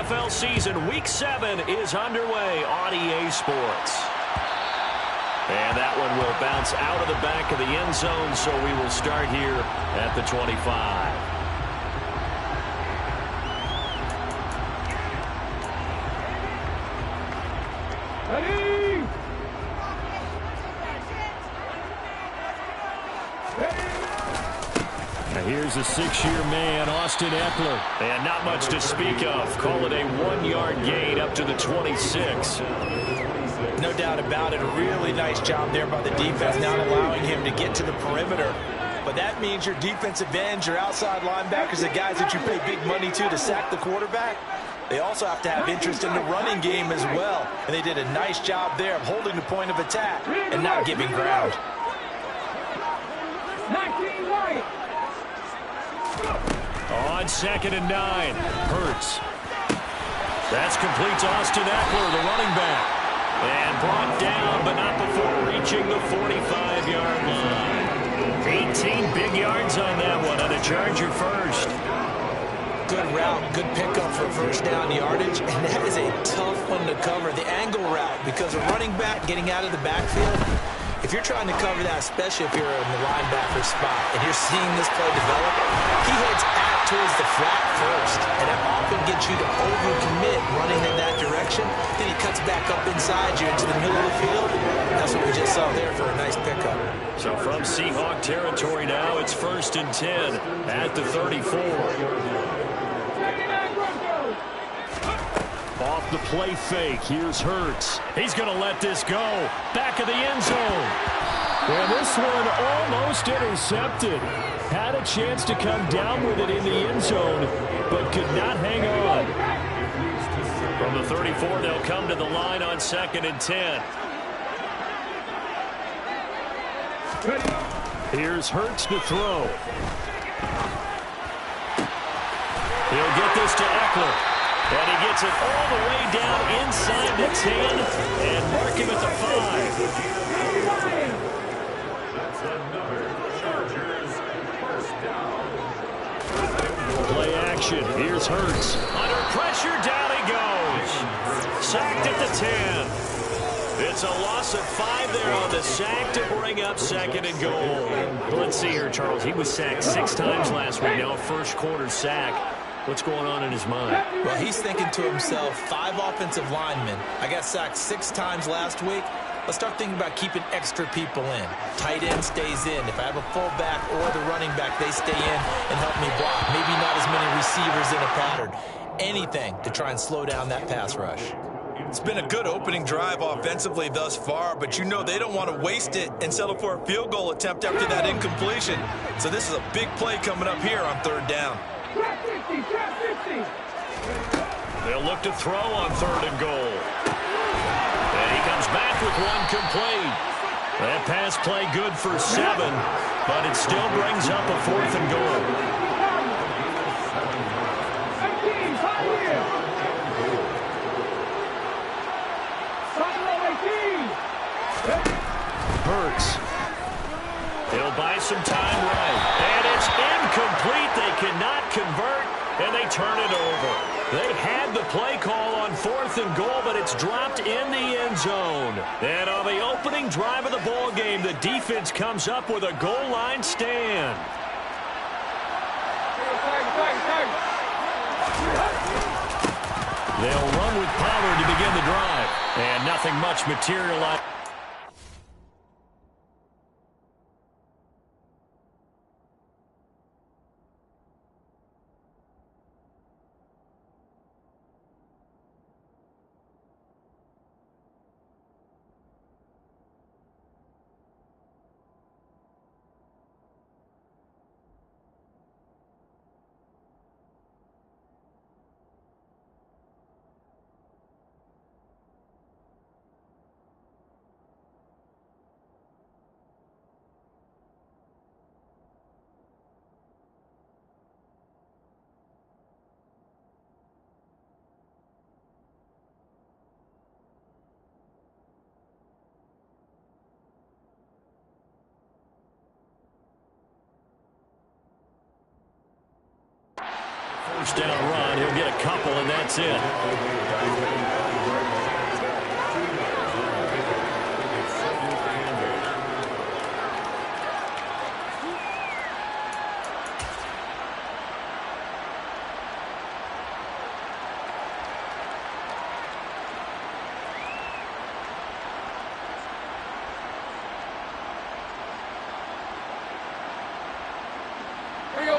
NFL season, Week 7 is underway on EA Sports. And that one will bounce out of the back of the end zone, so we will start here at the 25. Here's a 6-year man, Austin Eckler. And not much to speak of. Call it a 1-yard gain up to the 26. No doubt about it. A really nice job there by the defense, not allowing him to get to the perimeter. But that means your defensive ends, your outside linebackers, the guys that you pay big money to sack the quarterback, they also have to have interest in the running game as well. And they did a nice job there of holding the point of attack and not giving ground. 19 right. On 2nd and 9, Hurts. That's complete to Austin Eckler, the running back. And brought down, but not before reaching the 45-yard line. 18 big yards on that one on a Charger first. Good route, good pickup for first down yardage, and that is a tough one to cover, the angle route, because a running back getting out of the backfield, if you're trying to cover that, especially if you're in the linebacker spot, and you're seeing this play develop, he heads out towards the flat first, and that often gets you to overcommit running in that direction. Then he cuts back up inside you into the middle of the field. That's what we just saw there for a nice pickup. So from Seahawk territory now, it's 1st and 10 at the 34. Off the play fake, here's Hurts. He's going to let this go. Back of the end zone. And this one almost intercepted. Had a chance to come down with it in the end zone, but could not hang on. From the 34, they'll come to the line on 2nd and 10. Here's Hurts to throw. He'll get this to Eckler. And he gets it all the way down inside the 10 and mark him at the 5. Play action. Here's Hurts. Under pressure, down he goes. Sacked at the 10. It's a loss of 5 there on the sack to bring up 2nd and goal. Let's see here, Charles. He was sacked 6 times last week. Now a first quarter sack. What's going on in his mind? Well, he's thinking to himself, 5 offensive linemen. I got sacked 6 times last week. Let's start thinking about keeping extra people in. Tight end stays in. If I have a fullback or the running back, they stay in and help me block. Maybe not as many receivers in a pattern. Anything to try and slow down that pass rush. It's been a good opening drive offensively thus far, but you know they don't want to waste it and settle for a field goal attempt after that incompletion. So this is a big play coming up here on 3rd down. They'll look to throw on 3rd and goal. And he comes back with one complete. That pass play good for 7, but it still brings up a 4th and goal. Hurts. He'll buy some time right. And it's incomplete. They cannot convert, and they turn it over. They had the play call on 4th and goal, but it's dropped in the end zone. And on the opening drive of the ball game, the defense comes up with a goal line stand. They'll run with Pollard to begin the drive, and nothing much materialized. first down run. He'll get a couple, and that's it.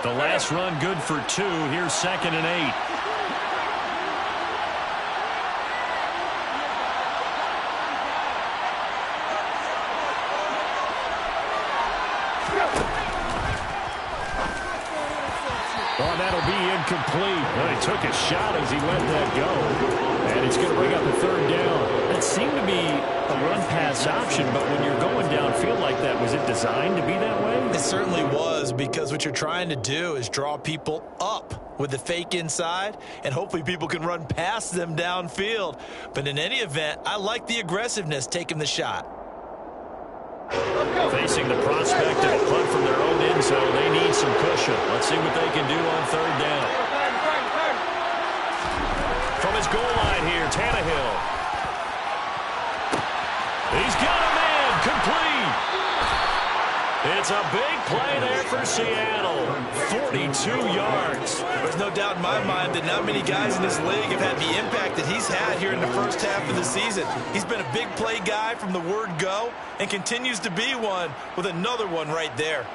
The last run good for 2. Here's 2nd and 8. Oh, that'll be incomplete. Well, he took a shot as he let that go. And it's going to bring up a 3rd down. It seemed to be a run-pass option, but when you're going downfield like that, was it designed to be that way? It certainly was, because what you're trying to do is draw people up with the fake inside, and hopefully people can run past them downfield. But in any event, I like the aggressiveness taking the shot. Facing the prospect of a punt from their own end zone, they need some cushion. Let's see what they can do on 3rd down. From his goal line here, Tannehill. He's got a man, complete. It's a big play there for Seattle. 42 yards. There's no doubt in my mind that not many guys in this league have had the impact that he's had here in the first half of the season. He's been a big play guy from the word go and continues to be one with another one right there.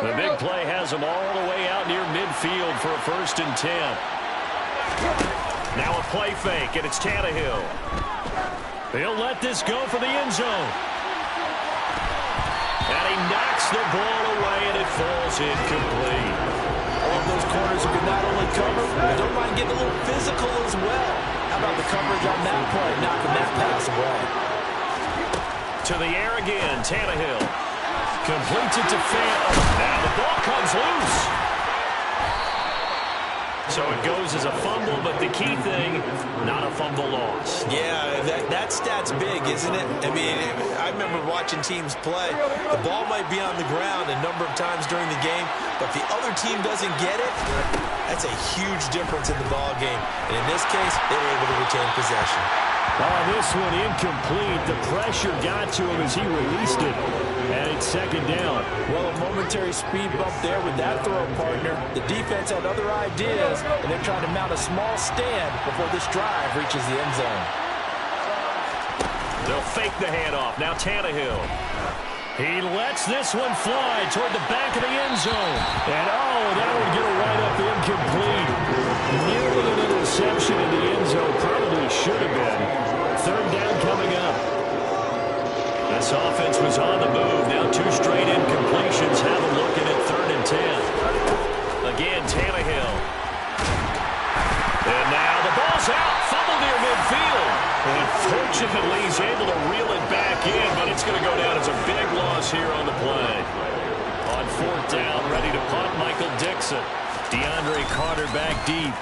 The big play has him all the way out near midfield for a 1st and 10. Now a play fake, and it's Tannehill. He'll let this go for the end zone. And he knocks the ball away, and it falls incomplete. All of those corners who can not only cover, but don't mind getting a little physical as well. How about the coverage on that play, knocking that pass away? To the air again, Tannehill. Completes it to Fant. Now the ball comes loose. So it goes as a fumble, but the key thing, not a fumble loss. Yeah, that stat's big, isn't it? I mean, I remember watching teams play. The ball might be on the ground a number of times during the game, but if the other team doesn't get it, that's a huge difference in the ball game. And in this case, they were able to retain possession. Oh, this one incomplete. The pressure got to him as he released it. And it's 2nd down. Well, a momentary speed bump there with that throw, partner. The defense had other ideas, and they're trying to mount a small stand before this drive reaches the end zone. They'll fake the handoff. Now Tannehill. He lets this one fly toward the back of the end zone. And, oh, that would get a wide-up incomplete. Nearly an interception in the end zone. Probably should have been. 3rd down coming up. This offense was on the move. Now 2 straight incompletions have them looking at 3rd and 10. Again, Tannehill. And now the ball's out. Fumble near midfield. And fortunately, he's able to reel it back in, but it's going to go down as a big loss here on the play. On 4th down, ready to punt, Michael Dixon. DeAndre Carter back deep.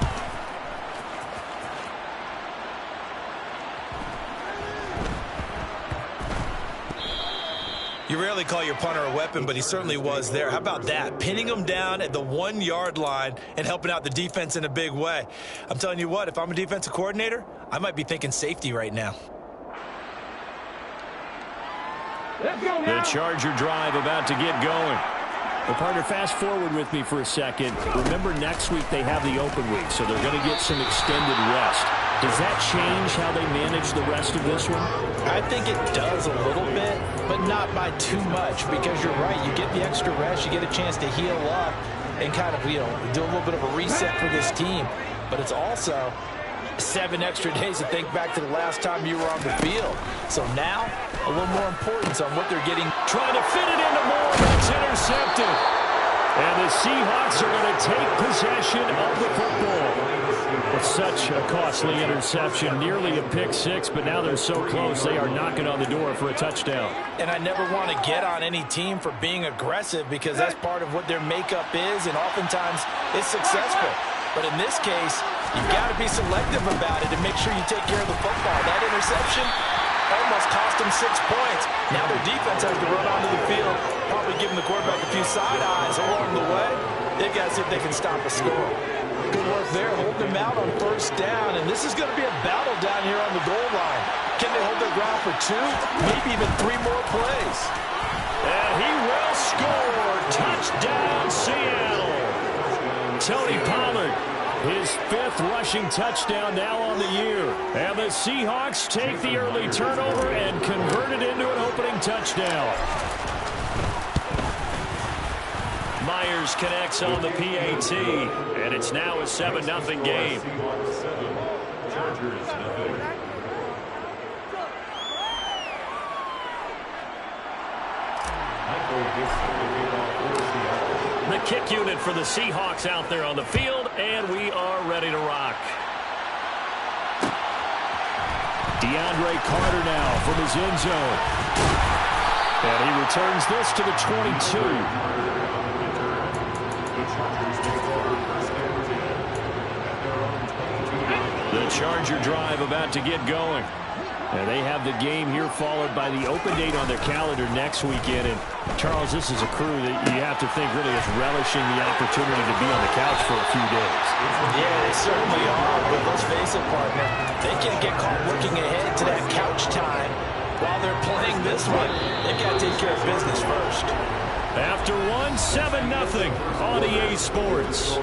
You rarely call your punter a weapon, but he certainly was there. How about that? Pinning him down at the 1-yard line and helping out the defense in a big way. I'm telling you what, if I'm a defensive coordinator, I might be thinking safety right now. The Charger drive about to get going. Well, partner, fast forward with me for a second. Remember, next week they have the open week, so they're going to get some extended rest. Does that change how they manage the rest of this one? I think it does a little bit, but not by too much, because you're right. You get the extra rest, you get a chance to heal up and kind of, do a little bit of a reset for this team. But it's also 7 extra days to think back to the last time you were on the field. So now, a little more importance on what they're getting. Trying to fit it into Moore. That's intercepted. And the Seahawks are going to take possession of the football. With such a costly interception, nearly a pick 6, but now they're so close they are knocking on the door for a touchdown. And I never want to get on any team for being aggressive, because that's part of what their makeup is, and oftentimes it's successful. But in this case, you've got to be selective about it and make sure you take care of the football. That interception almost cost them 6 points. Now their defense has to run onto the field, probably giving the quarterback a few side eyes along the way. They've got to see if they can stop a score. Good work there, holding them out on first down, and this is going to be a battle down here on the goal line. Can they hold their ground for 2, maybe even 3 more plays? And he will score. Touchdown, Seattle. Tony Pollard, his 5th rushing touchdown now on the year. And the Seahawks take the early turnover and convert it into an opening touchdown. Myers connects on the PAT, and it's now a 7-0 game. The kick unit for the Seahawks out there on the field, and we are ready to rock. DeAndre Carter now from his end zone. And he returns this to the 22. The Charger drive about to get going. And they have the game here followed by the open date on their calendar next weekend. And, Charles, this is a crew that you have to think really is relishing the opportunity to be on the couch for a few days. Yeah, they certainly are. But let's face it, partner, they can't get caught looking ahead to that couch time while they're playing this one. They've got to take care of business first. After 7-0 on EA Sports.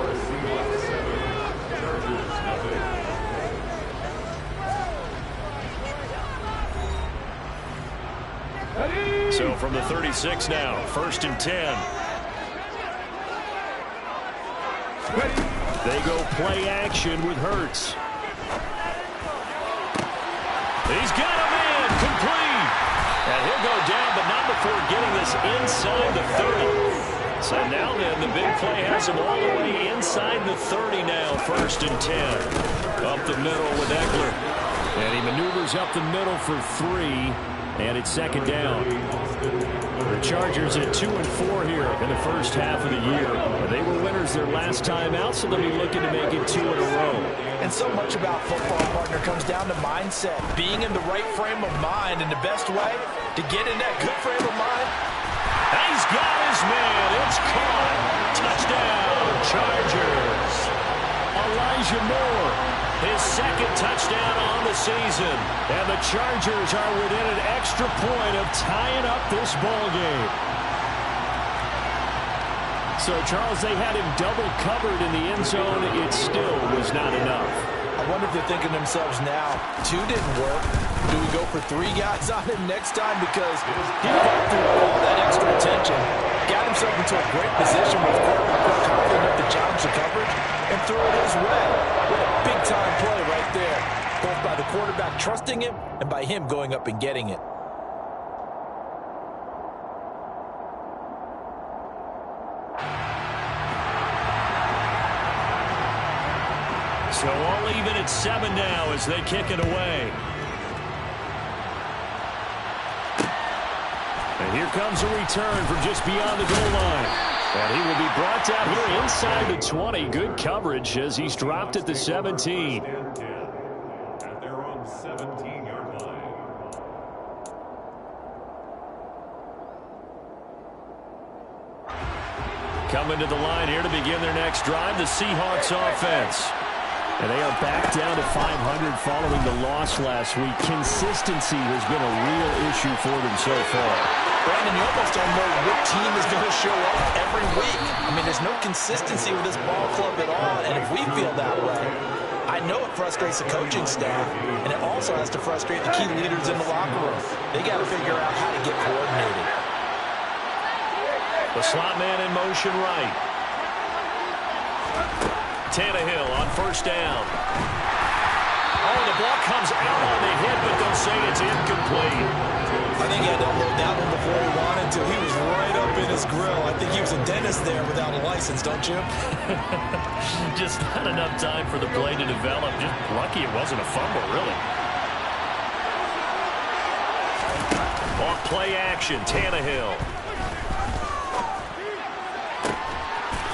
So from the 36 now, 1st and 10. They go play action with Hurts. He's got a man complete. And he'll go down, but not before getting this inside the 30. So now then, the big play has him all the way inside the 30 now, 1st and 10. Up the middle with Eckler. And he maneuvers up the middle for 3. And it's 2nd down. The Chargers at 2-4 here in the first half of the year. They were winners their last time out, so they'll be looking to make it 2 in a row. And so much about football, partner, comes down to mindset. Being in the right frame of mind, and the best way to get in that good frame of mind. And he's got his man. It's caught. Touchdown, Chargers. Elijah Moore, his 2nd touchdown on the season. And the Chargers are within an extra point of tying up this ball game. So, Charles, they had him double covered in the end zone. It still was not enough. I wonder if they're thinking to themselves now, 2 didn't work. Do we go for 3 guys on him next time? Because he fought through all that extra attention, got himself into a great position with quarterback confident enough to challenge the coverage and throw it his way. What a big-time play right there, both by the quarterback trusting him and by him going up and getting it. So all even at 7 now as they kick it away. And here comes a return from just beyond the goal line. And he will be brought down here inside the 20. Good coverage as he's dropped at the 17. At their own 17-yard line. Coming to the line here to begin their next drive, the Seahawks offense. And they are back down to 500 following the loss last week. Consistency has been a real issue for them so far. Brandon, you almost don't know what team is going to show up every week. I mean, there's no consistency with this ball club at all, and if we feel that way, I know it frustrates the coaching staff, and it also has to frustrate the key leaders in the locker room. They got to figure out how to get coordinated. The slot man in motion right. Tannehill on 1st down. Oh, the ball comes out on the hit, but they'll say it's incomplete. I think he had to unload that one before he wanted to. He was right up in his grill. I think he was a dentist there without a license, don't you? Just not enough time for the play to develop. Just lucky it wasn't a fumble, really. Off play action, Tannehill.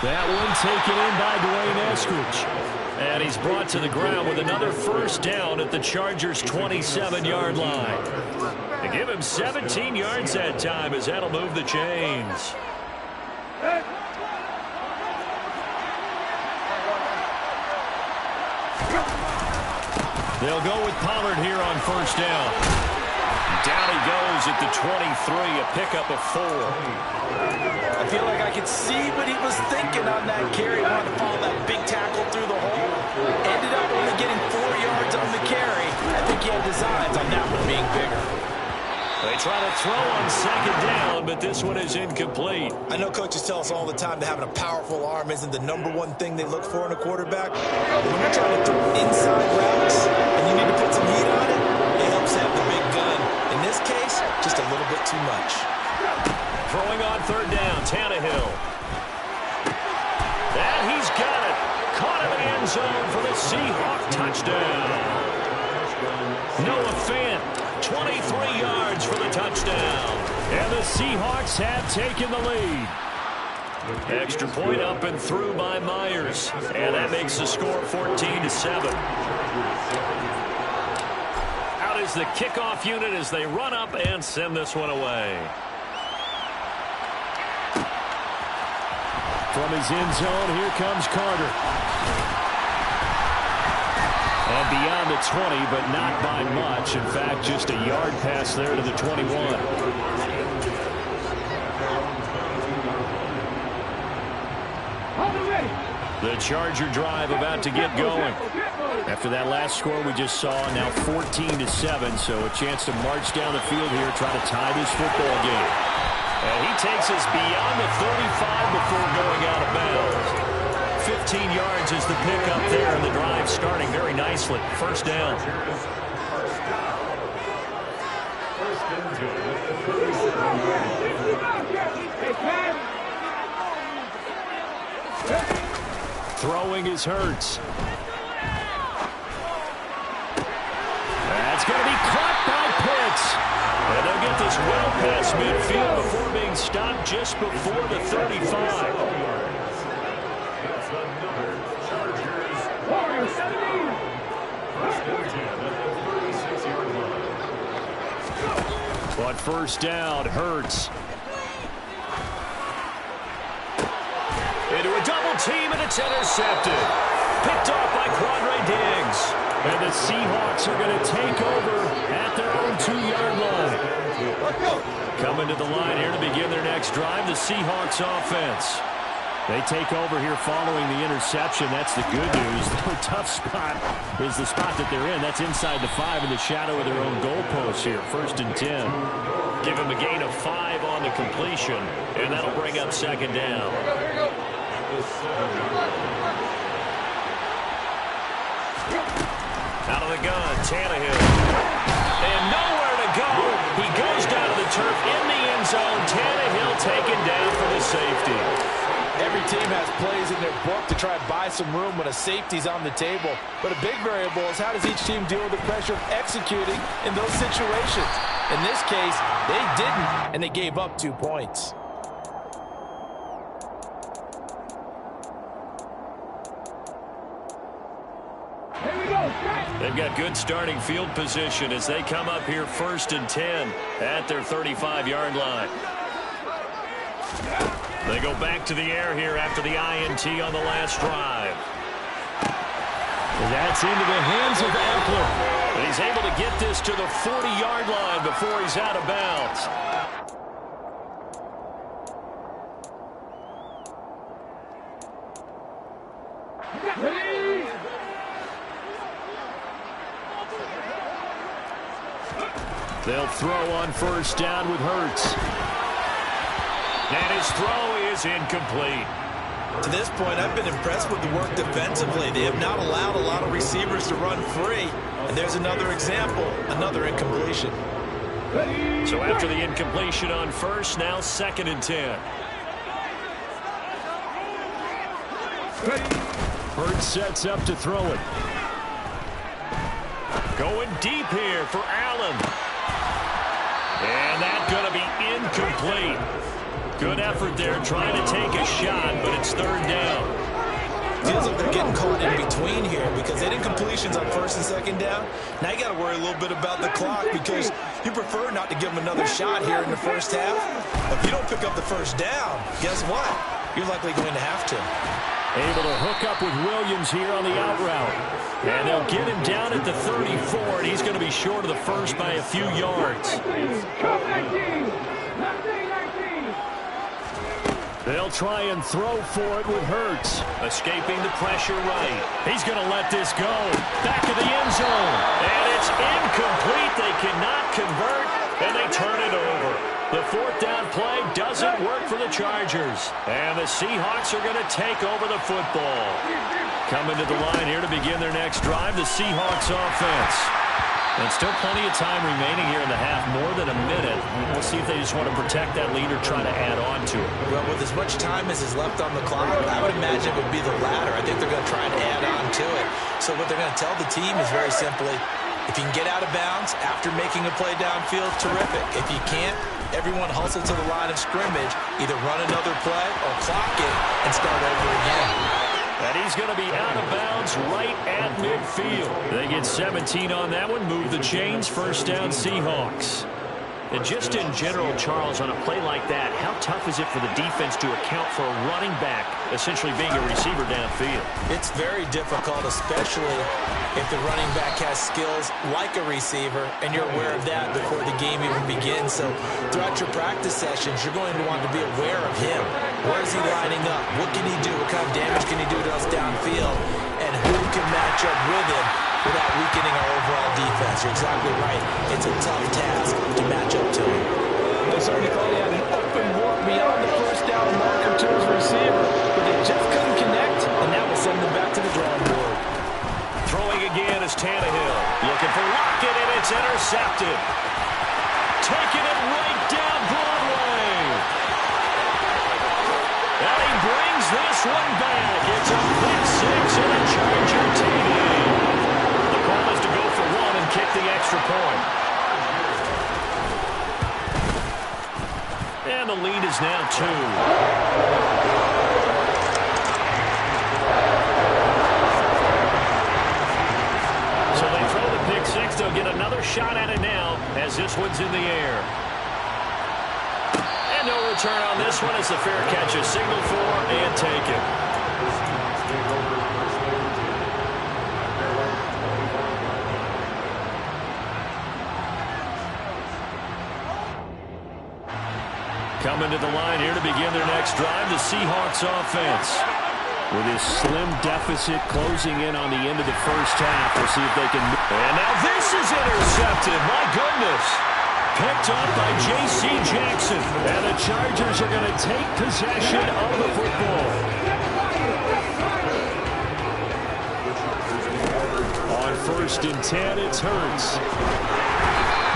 That one taken in by Dwayne Eskridge. And he's brought to the ground with another 1st down at the Chargers' 27-yard line. They give him 17 yards that time as that'll move the chains. They'll go with Pollard here on first down. Down he goes at the 23, a pickup of 4. I feel like I could see what he was thinking on that carry. Wanted to follow that big tackle through the hole. Ended up only getting 4 yards on the carry. I think he had designs on that one being bigger. They try to throw on second down, but this one is incomplete. I know coaches tell us all the time that having a powerful arm isn't the #1 thing they look for in a quarterback. But when you're trying to throw inside routes and you need to put some heat on it, it helps have the big gun. In this case, just a little bit too much. Throwing on third down, Tannehill. And he's got it. Caught in the end zone for the Seahawk touchdown. Noah Fant, 23 yards for the touchdown. And the Seahawks have taken the lead. Extra point up and through by Myers. And that makes the score 14-7. Out is the kickoff unit as they run up and send this one away. From his end zone, here comes Carter. And beyond the 20, but not by much. In fact, just a yard pass there to the 21. The Charger drive about to get going. After that last score we just saw, now 14-7, so a chance to march down the field here, try to tie this football game. And he takes us beyond the 35 before going out of bounds. 15 yards is the pickup there, and the drive starting very nicely. First down. Throwing is Hurts. That's going to be caught by Pitts. And they'll get this well past midfield before being stopped just before the 35. But first down, Hurts. Into a double team, and it's intercepted. Picked off by Quandre Diggs. And the Seahawks are going to take over at their own 2-yard line. Coming to the line here to begin their next drive, the Seahawks offense. They take over here following the interception. That's the good news. Their tough spot is the spot that they're in. That's inside the 5 in the shadow of their own goalpost here. First and 10. Give them a gain of 5 on the completion, and that'll bring up second down. Out of the gun, Tannehill. And nowhere to go. He goes down to the turf in the end zone. Tannehill taken down for the safety. Every team has plays in their book to try and buy some room when a safety's on the table. But a big variable is how does each team deal with the pressure of executing in those situations. In this case, they didn't, and they gave up 2 points. They've got good starting field position as they come up here first and 10 at their 35-yard line. They go back to the air here after the INT on the last drive. That's into the hands of Eckler. And he's able to get this to the 40-yard line before he's out of bounds. They'll throw on first down with Hurts. And his throw is incomplete. To this point, I've been impressed with the work defensively. They have not allowed a lot of receivers to run free. And there's another example, another incompletion. So after the incompletion on first, now second and 10. Hurts sets up to throw it. Going deep here for Allen. And that's going to be incomplete. Good effort there trying to take a shot, but it's third down. Feels like they're getting caught in between here because they did incompletions on first and second down. Now you got to worry a little bit about the clock because you prefer not to give them another shot here in the first half. If you don't pick up the first down, guess what? You're likely going to have to. Able to hook up with Williams here on the out route. And they'll get him down at the 34, and he's going to be short of the first by a few yards. They'll try and throw for it with Hurts. Escaping the pressure right. He's going to let this go. Back of the end zone. And it's incomplete. They cannot convert, and they turn it over. The fourth down play doesn't work for the Chargers. And the Seahawks are going to take over the football. Coming to the line here to begin their next drive, the Seahawks offense. And still plenty of time remaining here in the half, more than a minute. We'll see if they just want to protect that lead or try to add on to it. Well, with as much time as is left on the clock, I would imagine it would be the latter. I think they're going to try and add on to it. So what they're going to tell the team is very simply, if you can get out of bounds after making a play downfield, terrific. If you can't, everyone hustle to the line of scrimmage, either run another play or clock it and start over again. And he's going to be out of bounds right at midfield. They get 17 on that one, move the chains, first down Seahawks. And just in general, Charles, on a play like that, how tough is it for the defense to account for a running back essentially being a receiver downfield? It's very difficult, especially if the running back has skills like a receiver, and you're aware of that before the game even begins. So throughout your practice sessions, you're going to want to be aware of him. Where is he lining up? What can he do? What kind of damage can he do to us downfield? And who can match up with him without weakening our overall defense? You're exactly right. It's a tough task to match up to him. They certainly thought he had an open look beyond the first down marker to his receiver, but they just couldn't connect, and that will send them back to the drawing board. Throwing again is Tannehill. Looking for Lockett, and it's intercepted. Taking it right down Broadway. And he brings this one back. It's a pick six and a Charger TD. The call is to go for one and kick the extra point. And the lead is now 2. So they throw the pick six. They'll get another shot at it now as this one's in the air. And no return on this one as the fair catch is signaled for and taken. Coming to the line here to begin their next drive, the Seahawks offense. With his slim deficit closing in on the end of the first half, we'll see if they can... And now this is intercepted. My goodness. Picked up by J.C. Jackson. And the Chargers are going to take possession of the football. On 1st and 10, it's Hurts.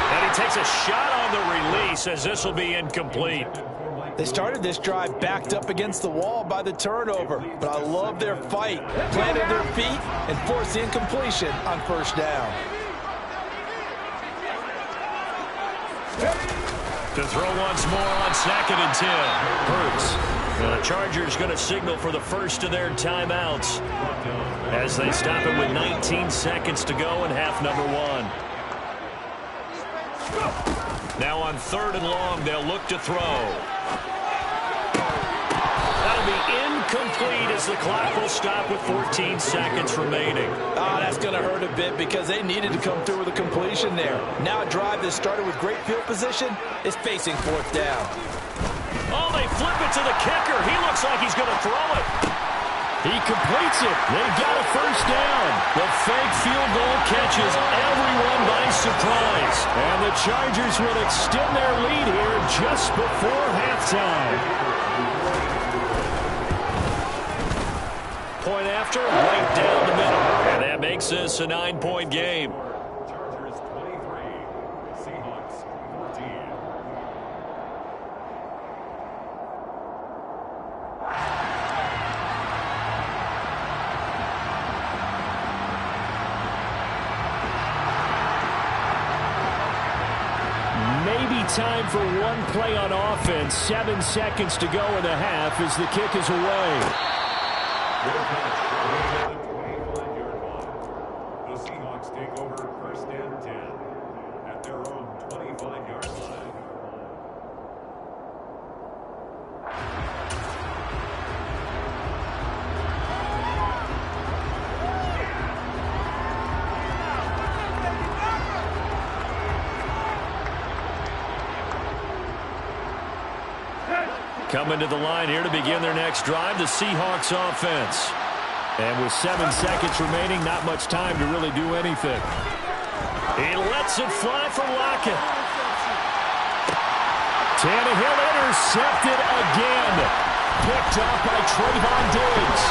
And he takes a shot on the release as this will be incomplete. They started this drive backed up against the wall by the turnover, but I love their fight. Planted their feet and forced the incompletion on first down. To throw once more on 2nd and 10. Hurts. And the Chargers going to signal for the first of their timeouts as they stop it with 19 seconds to go in half number 1. Now on 3rd and long, they'll look to throw. That'll be incomplete as the clock will stop with 14 seconds remaining. Oh, that's going to hurt a bit because they needed to come through with a completion there. Now a drive that started with great field position is facing 4th down. Oh, they flip it to the kicker. He looks like he's going to throw it. He completes it. They've got a first down. The fake field goal catches everyone by surprise. And the Chargers will extend their lead here just before halftime. Point after, right down the middle. And that makes this a 9-point game. Chargers 23, Seahawks 14. Maybe time for one play on offense. 7 seconds to go in the half as the kick is away. The Seahawks take over 1st and 10 at their own 25-yard line. Coming to the line here to begin their next drive, the Seahawks offense. And with 7 seconds remaining, not much time to really do anything. He lets it fly for Lockett. Tannehill intercepted again. Picked up by Trayvon Diggs.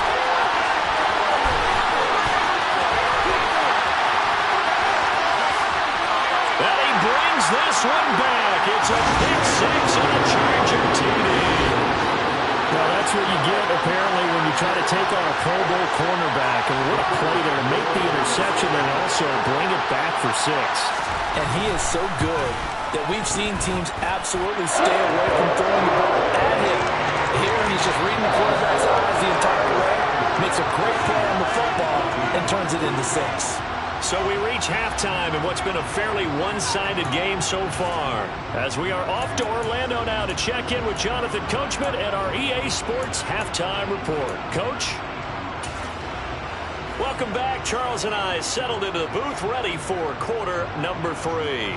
And he brings this one back. It's a pick six and a Charger TD. Well, that's what you get, apparently, when you try to take on a Pro Bowl cornerback. And what a play there to make the interception and also bring it back for 6. And he is so good that we've seen teams absolutely stay away from throwing the ball at him. Here, he's just reading the quarterback's eyes the entire way, makes a great play on the football, and turns it into 6. So we reach halftime in what's been a fairly one-sided game so far. As we are off to Orlando now to check in with Jonathan Coachman and our EA Sports Halftime Report. Coach? Welcome back. Charles and I settled into the booth ready for quarter number 3.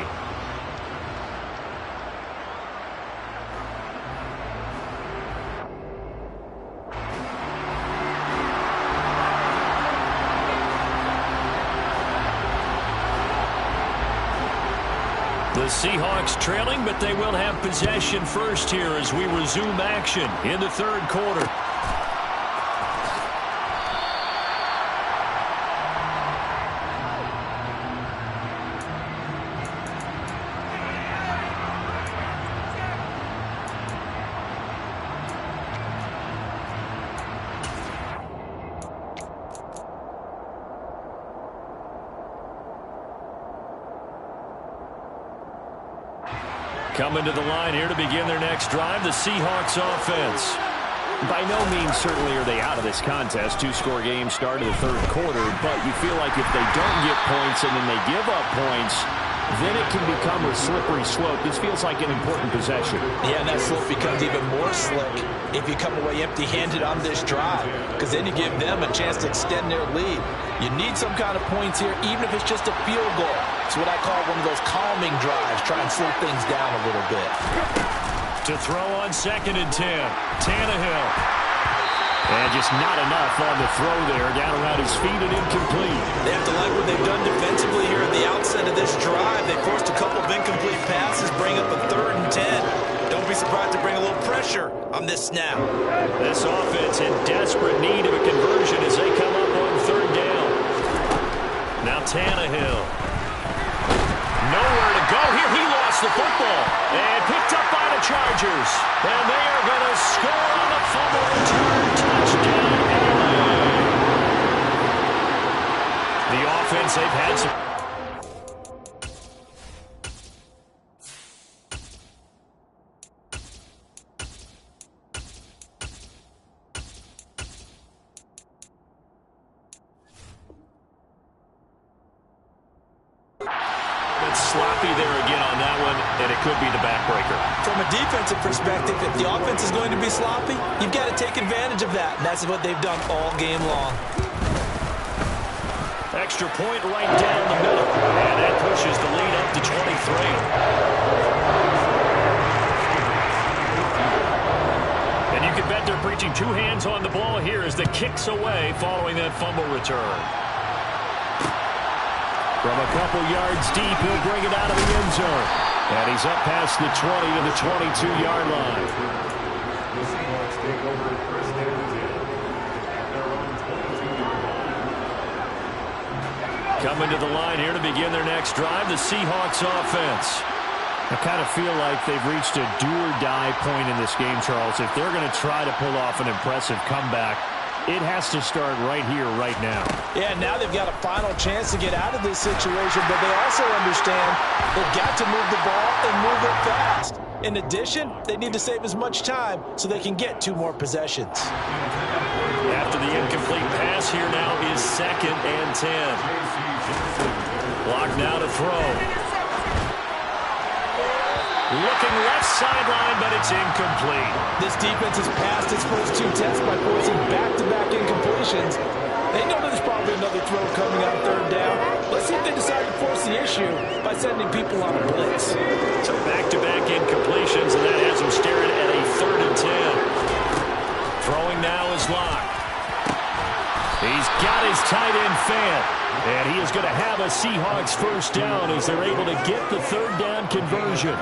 The Seahawks trailing, but they will have possession first here as we resume action in the third quarter. Coming to the line here to begin their next drive, the Seahawks offense. By no means certainly are they out of this contest. 2-score game start of the third quarter, but you feel like if they don't get points and then they give up points, then it can become a slippery slope. This feels like an important possession. Yeah, and that slope becomes even more slick if you come away empty-handed on this drive, because then you give them a chance to extend their lead. You need some kind of points here, even if it's just a field goal. It's what I call one of those calming drives. Try and slow things down a little bit. To throw on 2nd and 10, Tannehill. And just not enough on the throw there. Down around his feet and incomplete. They have to like what they've done defensively here at the outset of this drive. They forced a couple of incomplete passes, bring up a 3rd and 10. Don't be surprised to bring a little pressure on this snap. This offense in desperate need of a conversion as they come up on 3rd down. Now Tannehill. Nowhere to go here. He lost the football and picked up by the Chargers. And they are going to score on the fumble return. Touchdown, LA. The offense, they've had some... sloppy there again on that one, and it could be the backbreaker. From a defensive perspective, if the offense is going to be sloppy, you've got to take advantage of that, and that's what they've done all game long. Extra point right down the middle, and that pushes the lead up to 23. And you can bet they're preaching 2 hands on the ball here as the kick's away following that fumble return. From a couple yards deep, he'll bring it out of the end zone. And he's up past the 20 to the 22-yard line. The Seahawks take over 1st and 10 at their own 22-yard line. Coming to the line here to begin their next drive, the Seahawks offense. I kind of feel like they've reached a do-or-die point in this game, Charles. If they're going to try to pull off an impressive comeback, it has to start right here, right now. Yeah, now they've got a final chance to get out of this situation, but they also understand they've got to move the ball and move it fast. In addition, they need to save as much time so they can get 2 more possessions. After the incomplete pass, here now is 2nd and 10. Block now to throw. Looking left sideline, but it's incomplete. This defense has passed its first 2 tests by forcing back-to-back incompletions. They know there's probably another throw coming on 3rd down. Let's see if they decide to force the issue by sending people on a blitz. So back-to-back incompletions, and that has him staring at a 3rd and 10. Throwing now is Locke. He's got his tight end fan, and he is going to have a Seahawks first down as they're able to get the 3rd down conversion.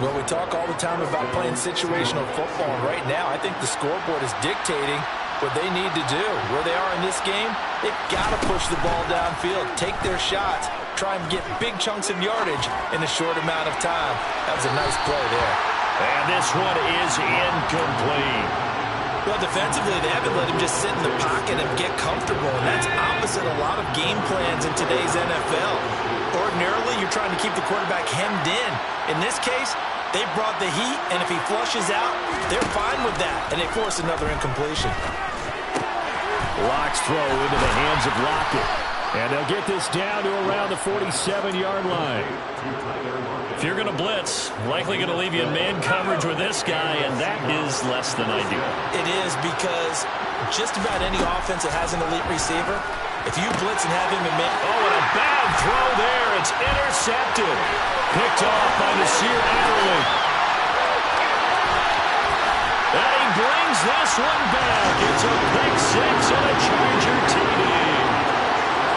Well, we talk all the time about playing situational football, and right now I think the scoreboard is dictating what they need to do. Where they are in this game, they've got to push the ball downfield, take their shots, try and get big chunks of yardage in a short amount of time. That was a nice play there. And this one is incomplete. Well, defensively, they haven't let him just sit in the pocket and get comfortable, and that's opposite a lot of game plans in today's NFL. Ordinarily, you're trying to keep the quarterback hemmed in. In this case, they brought the heat, and if he flushes out, they're fine with that, and they force another incompletion. Locke's throw into the hands of Lockett, and they'll get this down to around the 47-yard line. If you're going to blitz, likely going to leave you in man coverage with this guy, and that is less than ideal. It is, because just about any offense that has an elite receiver, if you blitz and have him in man... Oh, and a bad throw there. It's intercepted. Picked off by Nasir Adderley. And he brings this one back. It's a pick 6 and a Charger TD.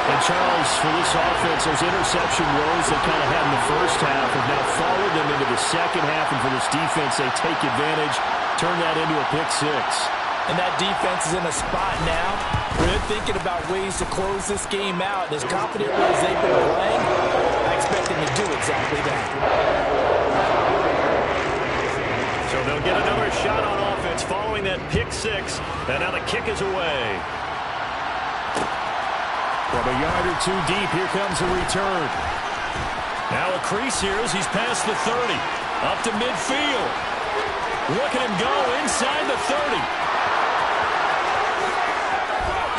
And Charles, for this offense, those interception woes they kind of had in the first half have now followed them into the second half. And for this defense, they take advantage, turn that into a pick 6. And that defense is in a spot now where they're thinking about ways to close this game out. As confident as they've been playing, I expect them to do exactly that. So they'll get another shot on offense following that pick 6. And now the kick is away. From a yard or two deep, here comes a return. Now a crease here as he's past the 30. Up to midfield. Look at him go inside the 30.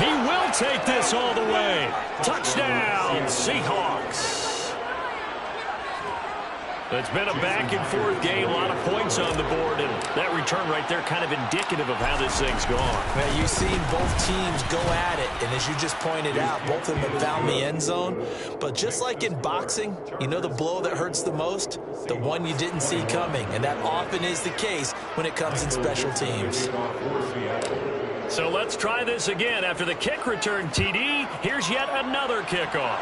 He will take this all the way. Touchdown, Seahawks. It's been a back-and-forth game, a lot of points on the board, and that return right there kind of indicative of how this thing's gone. Man, you've seen both teams go at it, and as you just pointed out, both of them have found the end zone. But just like in boxing, you know the blow that hurts the most? The one you didn't see coming, and that often is the case when it comes in special teams. So let's try this again. After the kick return, TD, here's yet another kickoff.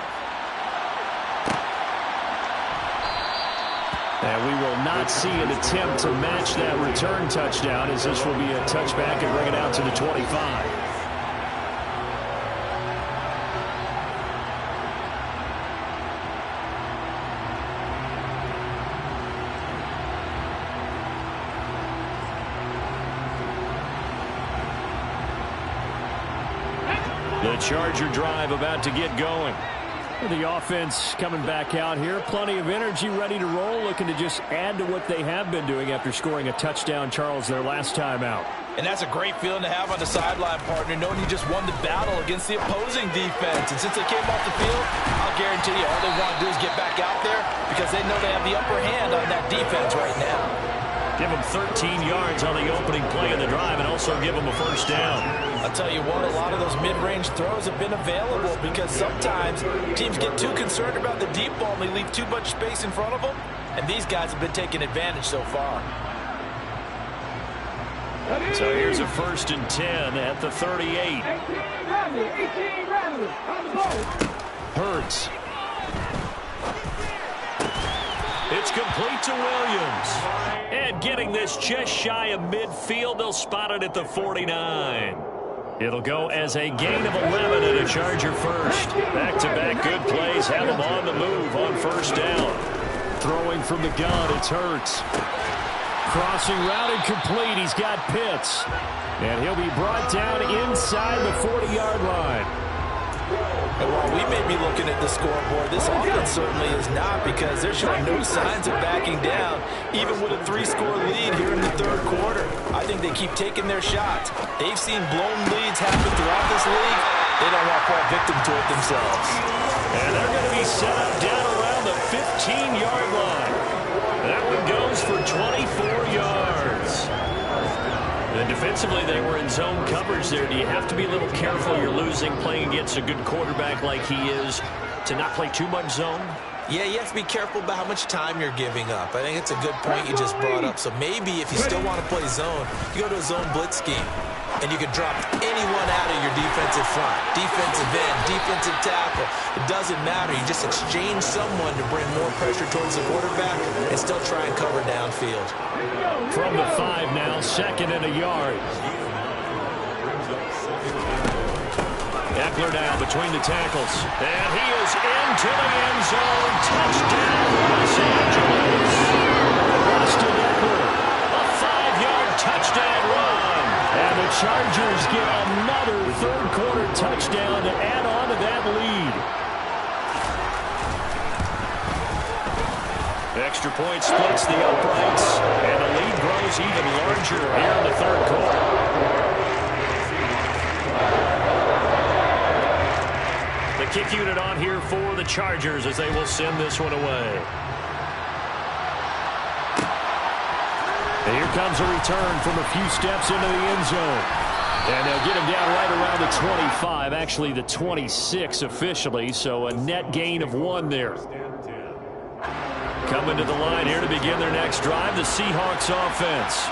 And we will not see an attempt to match that return touchdown, as this will be a touchback and bring it out to the 25. The Charger drive about to get going. The offense coming back out here. Plenty of energy, ready to roll, looking to just add to what they have been doing after scoring a touchdown, Charles, their last time out. And that's a great feeling to have on the sideline, partner, knowing you just won the battle against the opposing defense. And since they came off the field, I'll guarantee you all they want to do is get back out there because they know they have the upper hand on that defense right now. Give them 13 yards on the opening play of the drive and also give them a first down. I'll tell you what, a lot of those mid-range throws have been available because sometimes teams get too concerned about the deep ball and they leave too much space in front of them, and these guys have been taking advantage so far. So here's a 1st and 10 at the 38. Hurts. It's complete to Williams. And getting this just shy of midfield, they'll spot it at the 49. It'll go as a gain of 11 and a Charger first. Back-to-back good plays have them on the move on first down. Throwing from the gun, it's Hurts. Crossing route incomplete. He's got Pitts. And he'll be brought down inside the 40-yard line. And while we may be looking at the scoreboard, this offense certainly is not because they're showing no signs of backing down, even with a 3-score lead here in the third quarter. I think they keep taking their shots. They've seen blown leads happen throughout this league. They don't want to fall victim to it themselves. And they're going to be set up down around the 15-yard line. That one goes for 24 yards. And defensively, they were in zone coverage there. Do you have to be a little careful? You're losing playing against a good quarterback like he is to not play too much zone? Yeah, you have to be careful about how much time you're giving up. I think it's a good point you just brought up. So maybe if you still want to play zone, you go to a zone blitz scheme. And you can drop anyone out of your defensive front, defensive end, defensive tackle. It doesn't matter. You just exchange someone to bring more pressure towards the quarterback and still try and cover downfield. From the 5 now, 2nd and a yard. Eckler now between the tackles. And he is into the end zone. Touchdown, Los Angeles. Austin Eckler, a 5-yard touchdown run. And the Chargers get another third-quarter touchdown to add on to that lead. Extra point splits the uprights, and the lead grows even larger here in the third quarter. The kick unit on here for the Chargers as they will send this one away. And here comes a return from a few steps into the end zone. And they'll get him down right around the 25, actually the 26 officially, so a net gain of 1 there. Coming to the line here to begin their next drive, the Seahawks offense.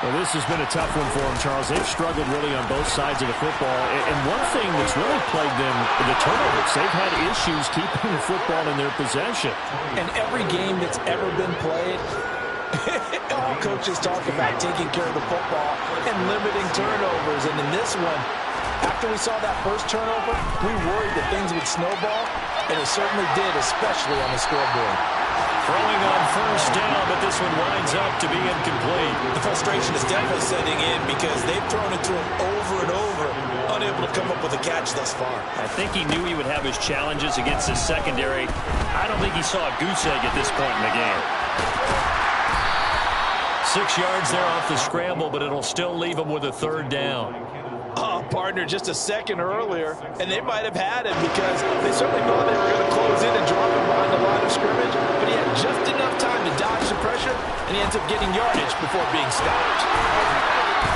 Well, this has been a tough one for them, Charles. They've struggled really on both sides of the football. And one thing that's really plagued them, the turnovers. They've had issues keeping the football in their possession. And every game that's ever been played, all coaches talk about taking care of the football and limiting turnovers. And in this one, after we saw that first turnover, we worried that things would snowball, and it certainly did, especially on the scoreboard. Throwing on first down, but this one winds up to be incomplete. The frustration is definitely setting in because they've thrown it to him over and over, unable to come up with a catch thus far. I think he knew he would have his challenges against his secondary. I don't think he saw a goose egg at this point in the game. 6 yards there off the scramble, but it'll still leave him with a third down. Partner, just a second earlier, and they might have had him because they certainly thought they were going to close in and drop him behind the line of scrimmage, but he had just enough time to dodge the pressure, and he ends up getting yardage before being stopped.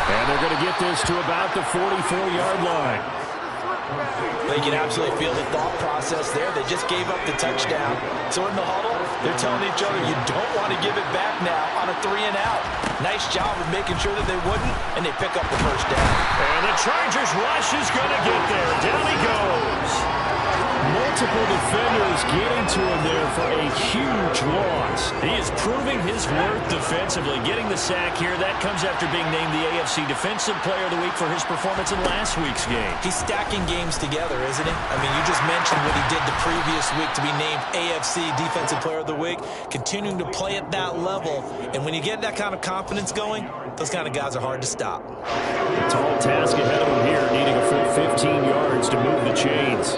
And they're going to get this to about the 44-yard line. They can absolutely feel the thought process there. They just gave up the touchdown. So in the huddle, they're telling each other, you don't want to give it back now on a 3-and-out. Nice job of making sure that they wouldn't, and they pick up the first down. And the Chargers rush is going to get there. Down he goes. Multiple defenders getting to him there for a huge loss. He is proving his worth defensively. Getting the sack here, that comes after being named the AFC Defensive Player of the Week for his performance in last week's game. He's stacking games together, isn't he? I mean, you just mentioned what he did the previous week to be named AFC Defensive Player of the Week, continuing to play at that level. And when you get that kind of confidence going, those kind of guys are hard to stop. A tall task ahead of him here, needing a full 15 yards to move the chains.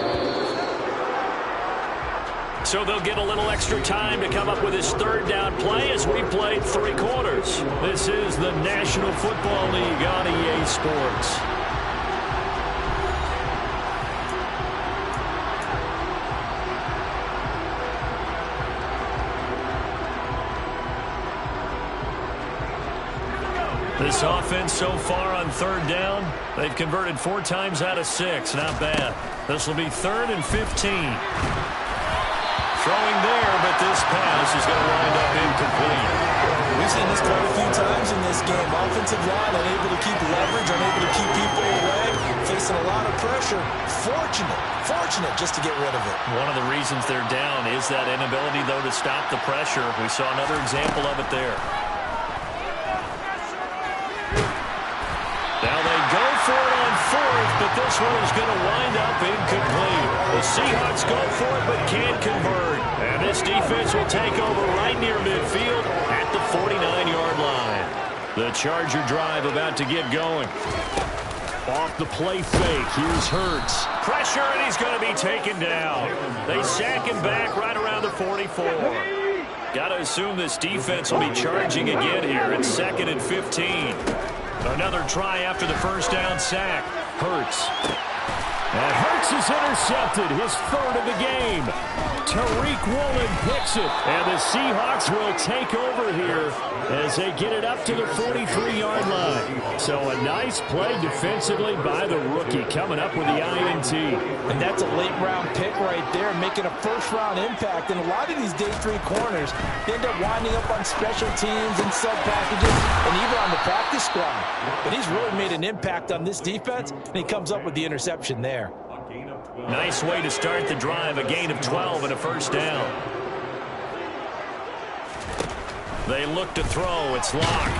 So they'll get a little extra time to come up with his third down play as we played 3 quarters. This is the National Football League on EA Sports. This offense so far on third down, they've converted 4 times out of 6. Not bad. This will be 3rd and 15. Throwing there, but this pass is going to wind up incomplete. We've seen this quite a few times in this game. Offensive line unable to keep leverage, unable to keep people away, facing a lot of pressure. Fortunate just to get rid of it. One of the reasons they're down is that inability, though, to stop the pressure. We saw another example of it there. Now they go for it on 4th, but this one is going to wind up incomplete. The Seahawks go for it, but can't convert. And this defense will take over right near midfield at the 49-yard line. The Charger drive about to get going. Off the play fake, here's Hurts. Pressure, and he's going to be taken down. They sack him back right around the 44. Got to assume this defense will be charging again here. It's 2nd and 15. Another try after the first down sack. Hurts. And Hurts is intercepted, his third of the game. Tariq Woolen picks it, and the Seahawks will take over here as they get it up to the 43-yard line. So a nice play defensively by the rookie, coming up with the INT. And that's a late-round pick right there, making a first-round impact. And a lot of these day three corners end up winding up on special teams and sub-packages and even on the practice squad. But he's really made an impact on this defense, and he comes up with the interception there. Nice way to start the drive, a gain of 12 and a first down. They look to throw. It's Locke.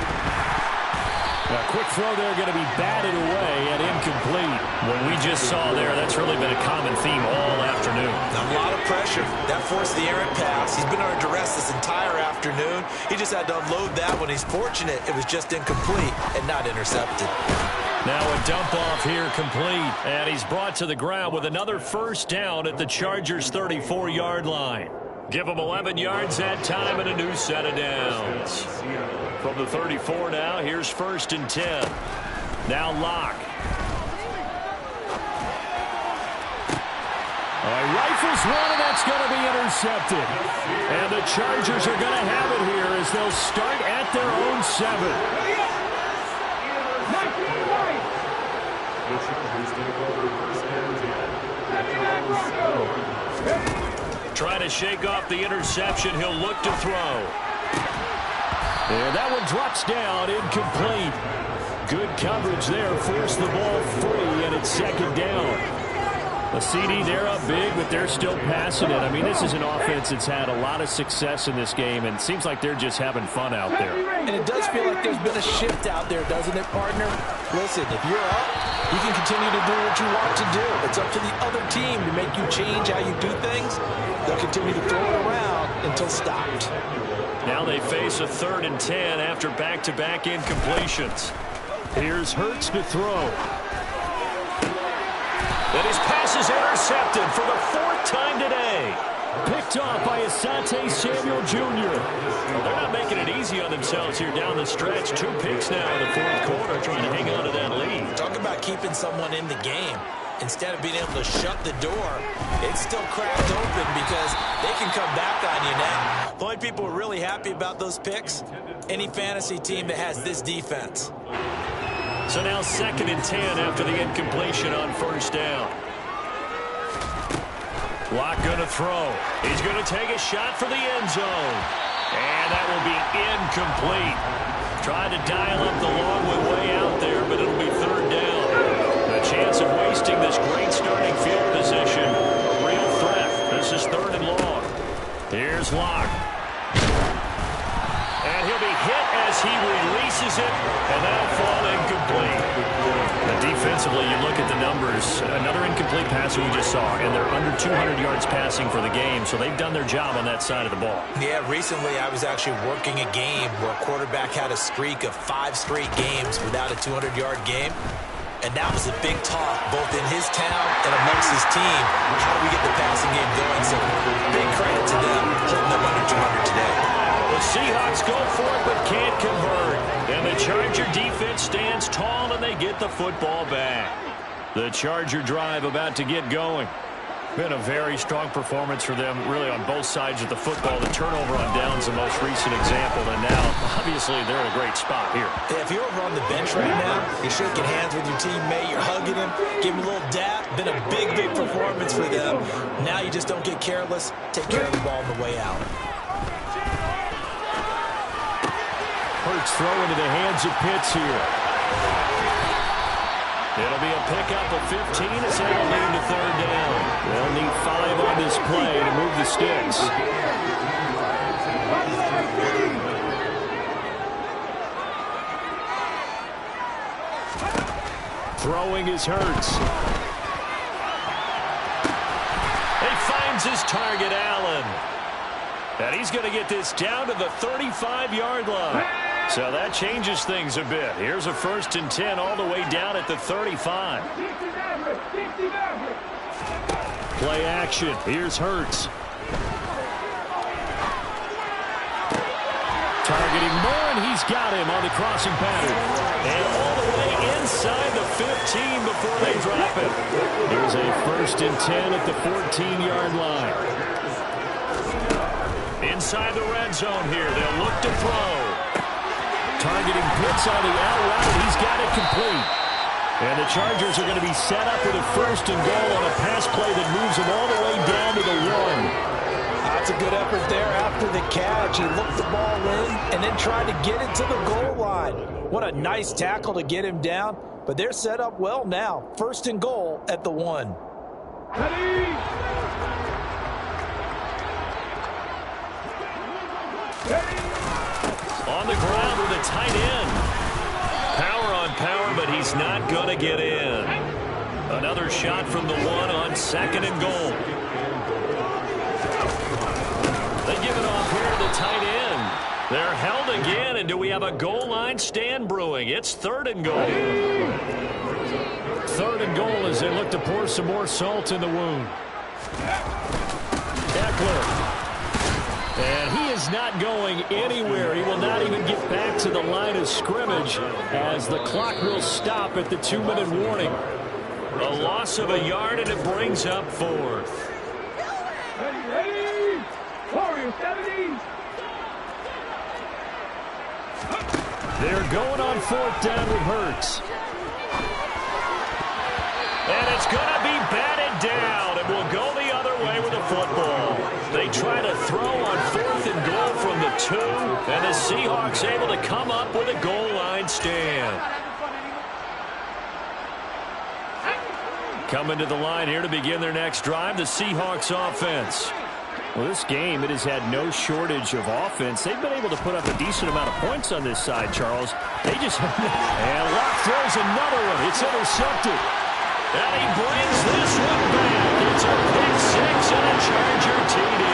A quick throw there, going to be batted away and incomplete. What we just saw there, that's really been a common theme all afternoon. A lot of pressure. That forced the errant pass. He's been under duress this entire afternoon. He just had to unload that one. He's fortunate it was just incomplete and not intercepted. Now a dump off here complete, and he's brought to the ground with another first down at the Chargers' 34-yard line. Give them 11 yards that time and a new set of downs. From the 34 now, here's 1st and 10. Now Locke. Rifles one, and that's going to be intercepted. And the Chargers are going to have it here as they'll start at their own 7. Trying to shake off the interception. He'll look to throw. And that one drops down, incomplete. Good coverage there, forced the ball free, and it's 2nd down. A CD, they're up big, but they're still passing it. I mean, this is an offense that's had a lot of success in this game, and it seems like they're just having fun out there. And it does feel like there's been a shift out there, doesn't it, partner? Listen, if you're up, you can continue to do what you want to do. It's up to the other team to make you change how you do things. They'll continue to throw it around until stopped. Now they face a 3rd and 10 after back-to-back incompletions. Here's Hurts to throw. And his pass is intercepted for the 4th time today. Picked off by Asante Samuel Jr. Well, they're not making it easy on themselves here down the stretch. 2 picks now in the 4th quarter, trying to hang on to that lead. Talk about keeping someone in the game. Instead of being able to shut the door, it's still cracked open because they can come back on you now. The only people who are really happy about those picks, any fantasy team that has this defense. So now 2nd and 10 after the incompletion on 1st down. Locke going to throw. He's going to take a shot for the end zone. And that will be incomplete. Tried to dial up the long way out there, but it'll be 3rd down. The chance of wasting this great starting field position. A real threat. This is 3rd and long. Here's Locke. And he'll be hit as he releases it, and that'll fall incomplete. And defensively, you look at the numbers. Another incomplete pass we just saw, and they're under 200 yards passing for the game, so they've done their job on that side of the ball. Yeah, recently I was actually working a game where a quarterback had a streak of 5 straight games without a 200-yard game. And that was a big talk, both in his town and amongst his team. How do we get the passing game going? So big credit to them, holding them under 200 today. The Seahawks go for it, but can't convert. And the Charger defense stands tall, and they get the football back. The Charger drive about to get going. Been a very strong performance for them, really, on both sides of the football. The turnover on downs, the most recent example, and now, obviously, they're in a great spot here. Yeah, if you're over on the bench right now, you're shaking hands with your teammate, you're hugging him, give him a little dap. Been a big, big performance for them. Now you just don't get careless. Take care of the ball on the way out. Hurts throw into the hands of Pitts here. It'll be a pickup of 15 as they lead to 3rd down. They'll need 5 on this play to move the sticks. Throwing is Hurts. He finds his target, Allen. And he's going to get this down to the 35-yard line. So that changes things a bit. Here's a 1st and 10 all the way down at the 35. Play action. Here's Hurts. Targeting Moore, and he's got him on the crossing pattern. And all the way inside the 15 before they drop it. Here's a 1st and 10 at the 14-yard line. Inside the red zone here, they'll look to throw. Targeting Pitts on the out route. He's got it complete. And the Chargers are going to be set up with a 1st and goal on a pass play that moves them all the way down to the 1. That's a good effort there after the catch. He looked the ball in and then tried to get it to the goal line. What a nice tackle to get him down. But they're set up well now. 1st and goal at the 1. Ready? On the ground with a tight end. Power on power, but he's not going to get in. Another shot from the 1 on 2nd and goal. They give it off here to the tight end. They're held again, and do we have a goal line stand brewing? It's 3rd and goal. 3rd and goal as they look to pour some more salt in the wound. Eckler. And he is not going anywhere. He will not even get back to the line of scrimmage as the clock will stop at the 2-minute warning. A loss of a yard, and it brings up 4th. Ready? Warrior 70. They're going on 4th down with Hurts. And it's going to be batted down, and will go the other way with the football. They try to throw on 4th and goal from the 2, and the Seahawks able to come up with a goal line stand. Coming to the line here to begin their next drive, the Seahawks offense. Well, this game, it has had no shortage of offense. They've been able to put up a decent amount of points on this side, Charles. They just... And Locke throws another one. It's intercepted. And he brings this one back. It's a pick 6 and a Charger TD.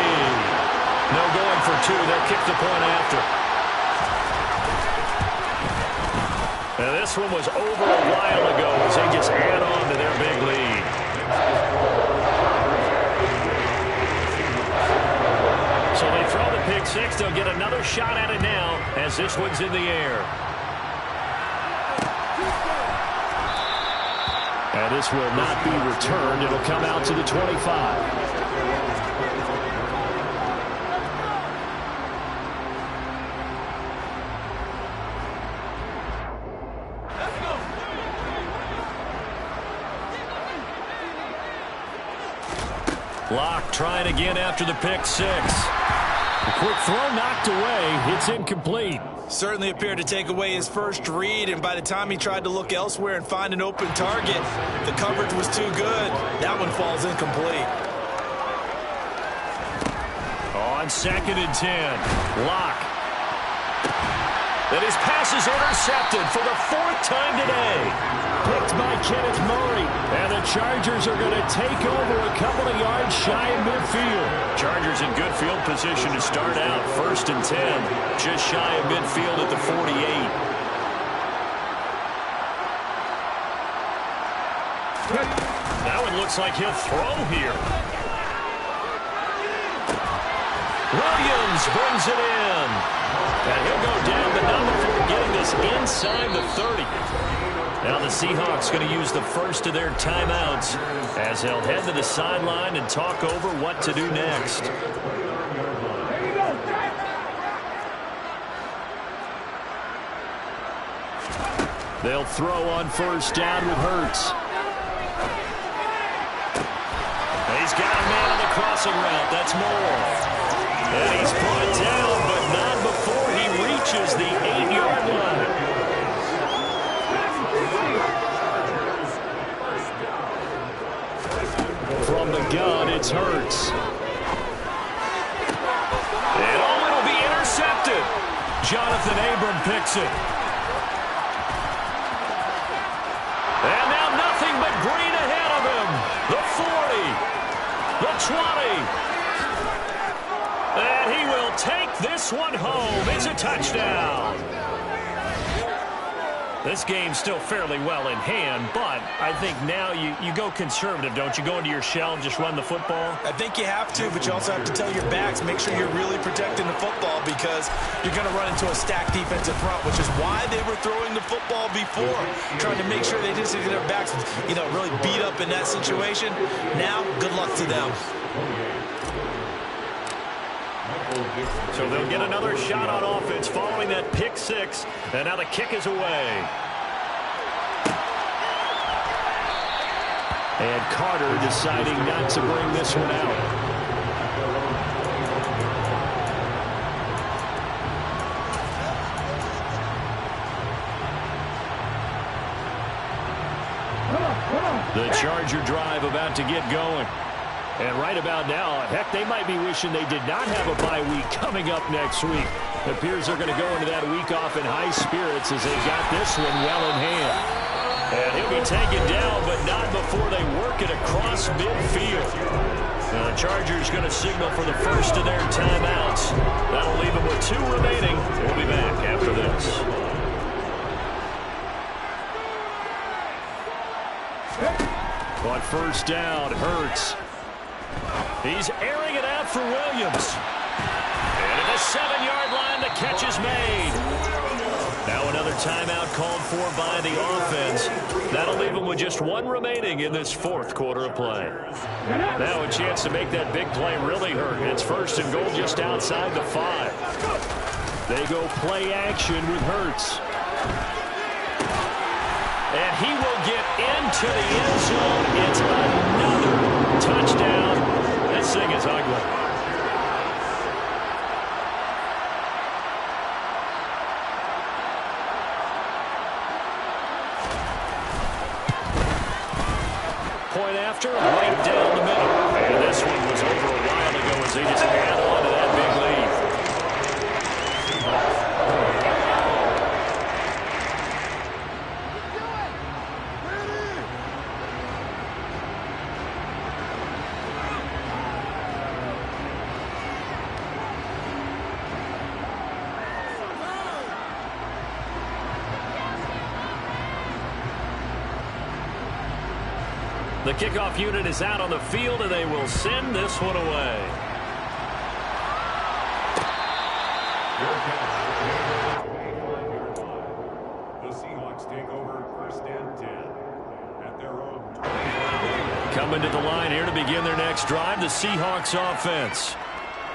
No going for 2. They'll kick the point after. And this one was over a while ago as they just add on to their big lead. So they throw the pick 6. They'll get another shot at it now as this one's in the air. And this will not be returned. It'll come out to the 25. Locke trying again after the pick 6. A quick throw knocked away. It's incomplete. Certainly appeared to take away his first read, and by the time he tried to look elsewhere and find an open target, the coverage was too good. That one falls incomplete. On 2nd and 10, Locke. And his pass is intercepted for the 4th time today. Picked by Kenneth Murray. And the Chargers are going to take over a couple of yards shy of midfield. Chargers in good field position to start out. 1st and 10, just shy of midfield at the 48. That one looks like he'll throw here. Williams brings it in. And he'll go down, but not before getting this inside the 30. Now the Seahawks going to use the first of their timeouts as they'll head to the sideline and talk over what to do next. They'll throw on 1st down with Hurts. He's got a man on the crossing route. That's Moore. And he's brought down, but not before he reaches the 8-yard line. From the gun, it's Hurts. And it'll be intercepted. Jonathan Abram picks it. And now nothing but green ahead of him. The 40. The 20. And he will take this one home. It's a touchdown. This game's still fairly well in hand, but I think now you go conservative, don't you? Go into your shell and just run the football? I think you have to, but you also have to tell your backs, make sure you're really protecting the football because you're going to run into a stacked defensive front, which is why they were throwing the football before, trying to make sure they didn't get their backs, really beat up in that situation. Now, good luck to them. So they'll get another shot on offense following that pick six, and now the kick is away. And Carter deciding not to bring this one out. The Charger drive about to get going. And right about now, heck, they might be wishing they did not have a bye week coming up next week. It appears they're going to go into that week off in high spirits as they got this one well in hand. And he'll be taken down, but not before they work it across midfield. Now the Chargers going to signal for the first of their timeouts. That'll leave them with 2 remaining. We'll be back after this. On first down, Hurts. He's airing it out for Williams. And at the 7-yard line, the catch is made. Now another timeout called for by the offense. That'll leave them with just 1 remaining in this 4th quarter of play. Now a chance to make that big play really hurt. It's 1st and goal just outside the 5. They go play action with Hurts. And he will get into the end zone. It's another touchdown. This thing is ugly. Point after, right down the middle. And this one was over a while ago as they just held on to that big lead. The kickoff unit is out on the field, and they will send this one away. The Seahawks take over 1st and 10 at their own 20. Coming to the line here to begin their next drive, the Seahawks offense.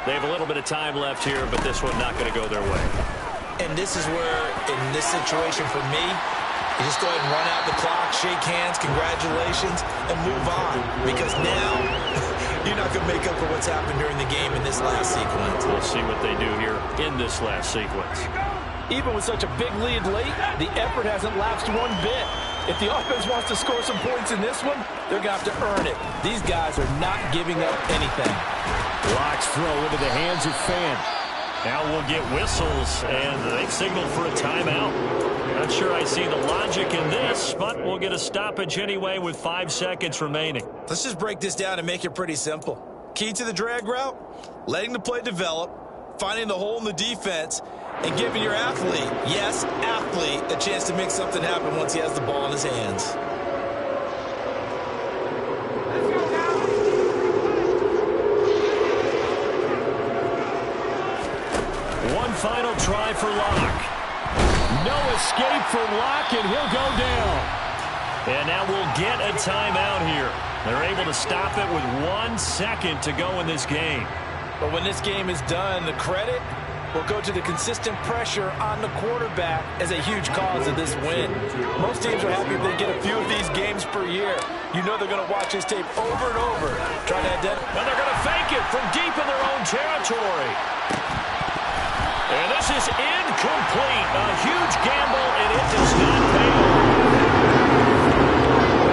They have a little bit of time left here, but this one not going to go their way. And this is where, in this situation for me, you just go ahead and run out the clock, shake hands, congratulations, and move on. Because now, you're not going to make up for what's happened during the game in this last sequence. We'll see what they do here in this last sequence. Even with such a big lead late, the effort hasn't lapsed one bit. If the offense wants to score some points in this one, they're going to have to earn it. These guys are not giving up anything. Locks throw into the hands of Fan. Now we'll get whistles, and they've signaled for a timeout. Not sure I see the logic in this, but we'll get a stoppage anyway with 5 seconds remaining. Let's just break this down and make it pretty simple. Key to the drag route, letting the play develop, finding the hole in the defense, and giving your athlete, yes, athlete, a chance to make something happen once he has the ball in his hands. One final try for Locke. No escape from Locke, and he'll go down. And now we'll get a timeout here. They're able to stop it with 1 second to go in this game. But when this game is done, the credit will go to the consistent pressure on the quarterback as a huge cause of this win. Most teams are happy if they get a few of these games per year. You know they're going to watch this tape over and over, trying to identify. And they're going to fake it from deep in their own territory. And this is incomplete. A huge gamble, and it does not pay off.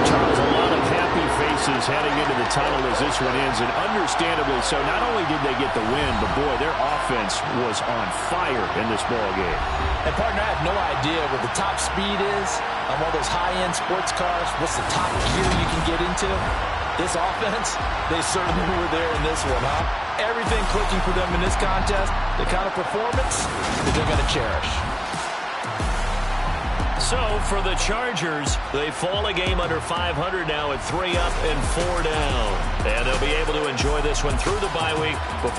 Charles, a lot of happy faces heading into the tunnel as this one ends, and understandably so. Not only did they get the win, but boy, their offense was on fire in this ball game. And partner, I have no idea what the top speed is on one of those high-end sports cars. What's the top gear you can get into? This offense, they certainly were there in this one, huh? Everything clicking for them in this contest, the kind of performance that they're going to cherish. So for the Chargers, they fall a game under 500 now at 3 up and 4 down. And they'll be able to enjoy this one through the bye week before